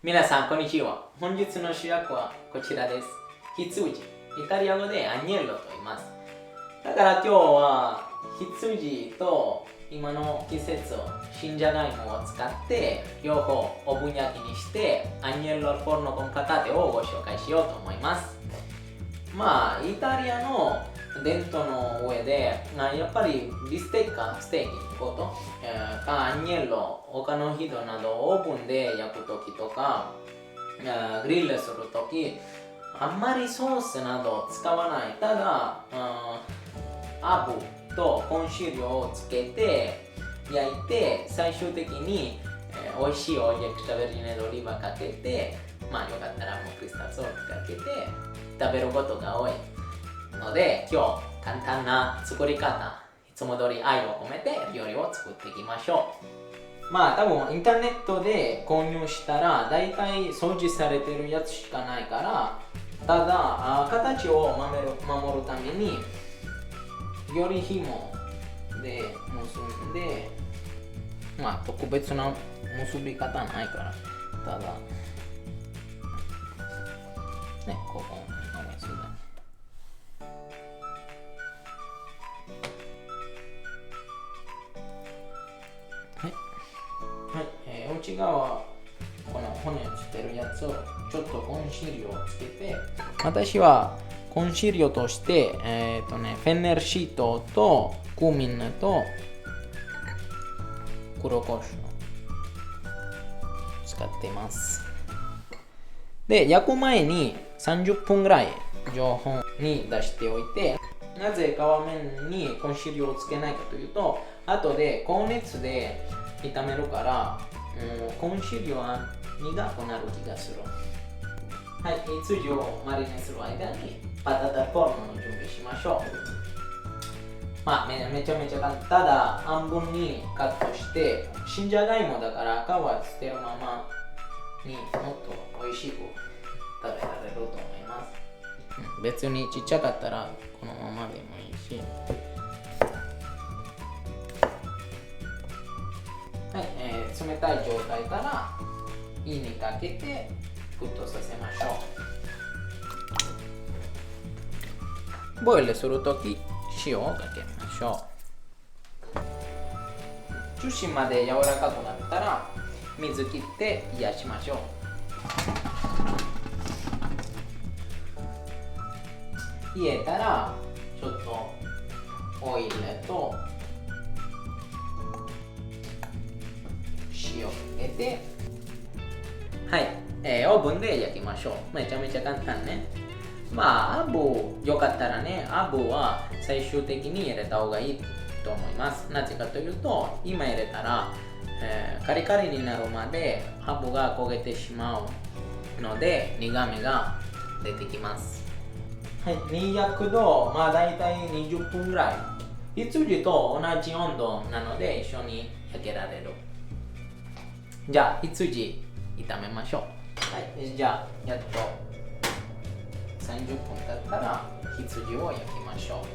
皆さん、こんにちは。本日の主役はこちらです。羊。イタリア語でアニェッロと言います。だから今日は羊と今の季節新じゃがいもを使って両方オーブン焼きにしてアニェッロal forno con patateをご紹介しようと思います。イタリアの伝統の上でやっぱりビステーキかステーキのこと、アニェッロ、他の人などオーブンで焼くときとかグリルするときあんまりソースなど使わない。ただアブとコンシールをつけて焼いて最終的に、美味しいオイルエクストラベリネドリバかけてよかったらもうクリスタルソースかけて食べることが多いので、今日簡単な作り方、いつも通り愛を込めて料理を作っていきましょう。多分インターネットで購入したらだいたい掃除されてるやつしかないから、ただ形を守るためにより紐で結んで、特別な結び方ないから、ただね、ここに結んだ。内側、この骨をつけるやつをちょっとコンシールをつけて、私はコンシールとして、フェンネルシートとクミンと黒胡椒を使っています。で、焼く前に30分ぐらい常温に出しておいて、なぜ皮面にコンシールをつけないかというと、後で高熱で炒めるからコンシールは苦くなる気がする。羊をマリネする間にパタタフォルノの準備しましょう。めちゃめちゃ簡単。ただ半分にカットして、新じゃがいもだから皮は捨てるままにもっと美味しく食べられると思います。別にちっちゃかったらこのままでもいいし。冷たい状態から火にかけて沸騰させましょう。ボイルするとき塩をかけましょう。中心まで柔らかくなったら水切って冷やしましょう。冷えたらちょっとオイルと塩をかけて、オーブンで焼きましょう。めちゃめちゃ簡単ね。アブよかったらね、アブは最終的に入れた方がいいと思います。なぜかというと、今入れたら、カリカリになるまでアブが焦げてしまうので苦味が出てきます。200度、だいたい20分ぐらい。羊と同じ温度なので一緒に焼けられる。じゃあ羊炒めましょう。じゃあやっと30分経ったら羊を焼きましょう。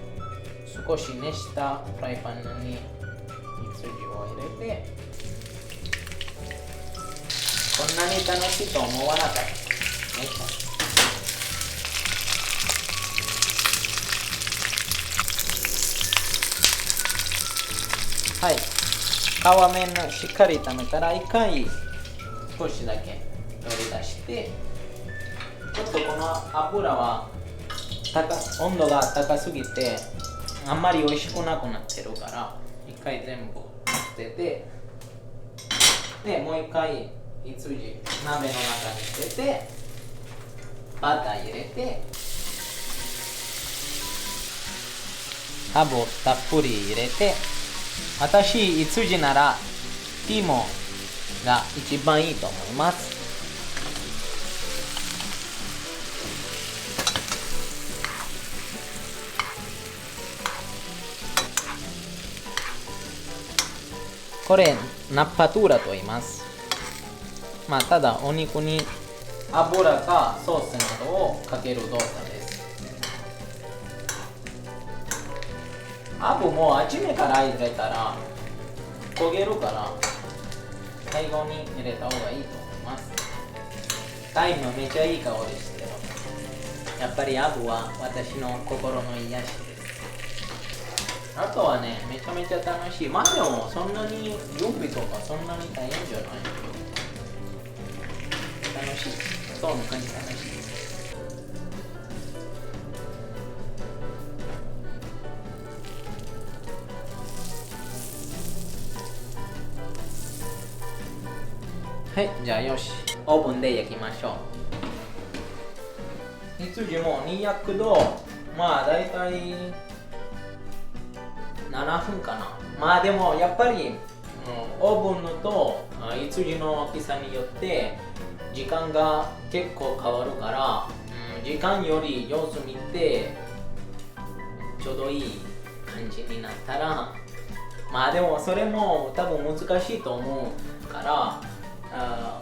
少し熱したフライパンに羊を入れて、こんなに楽しいと思わなかったね。皮面しっかり炒めたら一回少しだけ取り出して、ちょっとこの油は温度が高すぎてあんまり美味しくなくなってるから、一回全部捨てて、でもう一回羊鍋の中に捨ててバター入れてハブをたっぷり入れて、私羊ならティモが一番いいと思います。これナッパトゥーラと言います。ただお肉に油かソースなどをかける動作です。アブも初めから入れたら焦げるから最後に入れた方がいいと思います。タイムめっちゃいい香りしてる。やっぱりアブは私の心の癒しです。あとはね、めちゃめちゃ楽しい。まあでもそんなに準備とかそんなに大変じゃない。楽しい。そう、本当に楽しい。はい、じゃあよし、オーブンで焼きましょう。羊も200度、まあだいたい7分かな。まあでもやっぱり、オーブンのと羊の大きさによって時間が結構変わるから、時間より様子見てちょうどいい感じになったら、まあでもそれも多分難しいと思うから、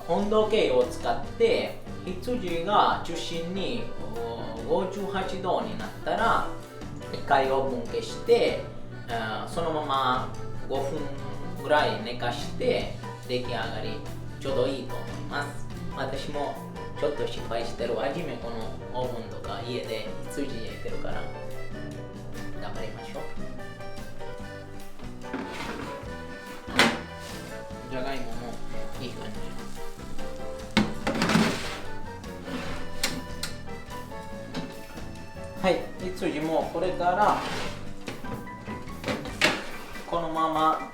温度計を使って羊が中心に58度になったら1回オーブン消して、そのまま5分ぐらい寝かして出来上がりちょうどいいと思います。私もちょっと失敗してる。初めこのオーブンとか家で羊焼いてるから頑張りましょう。じゃがいももいい感じ。はい、羊もこれからこのまま、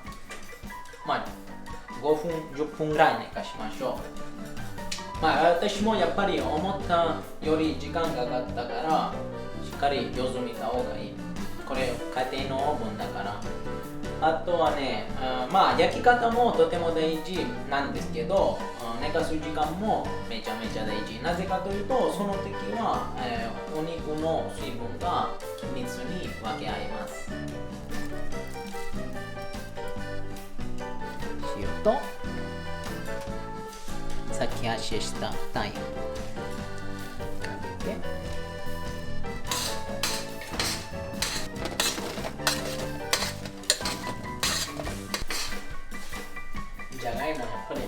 5分、10分ぐらい寝かしましょう。私もやっぱり思ったより時間がかかったからしっかり様子見た方がいい。これ家庭のオーブンだから。あとはね、焼き方もとても大事なんですけど、寝かす時間もめちゃめちゃ大事。なぜかというと、その時は、お肉の水分が密に分け合います。塩とさっき足したタイムかけて、じゃがいもやっぱり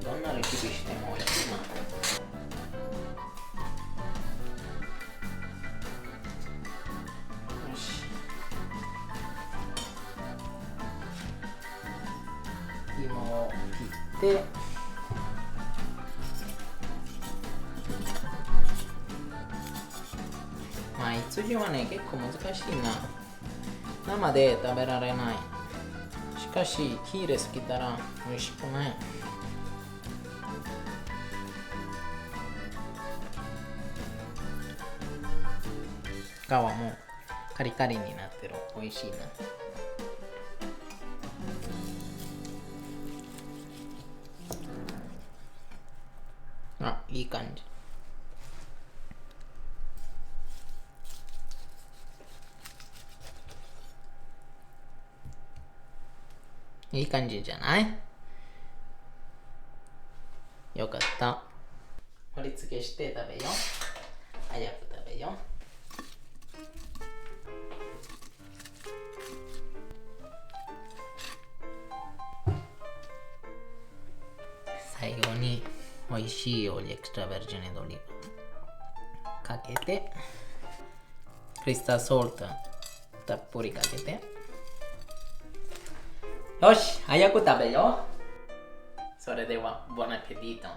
どんなレシピしても美味しいな。よし、芋を切って、羊はね結構難しいな。生で食べられない。しかし火入れすぎたら美味しくない。皮もカリカリになってる。美味しいな。あ、いい感じ。いい感じじゃない？よかった。盛り付けして食べよう。早く食べよう。最後に美味しいオリエクストラベルジネドリブかけて、クリスタルソルトたっぷりかけて、よし、早く食べよう。それでは、ボナペティート。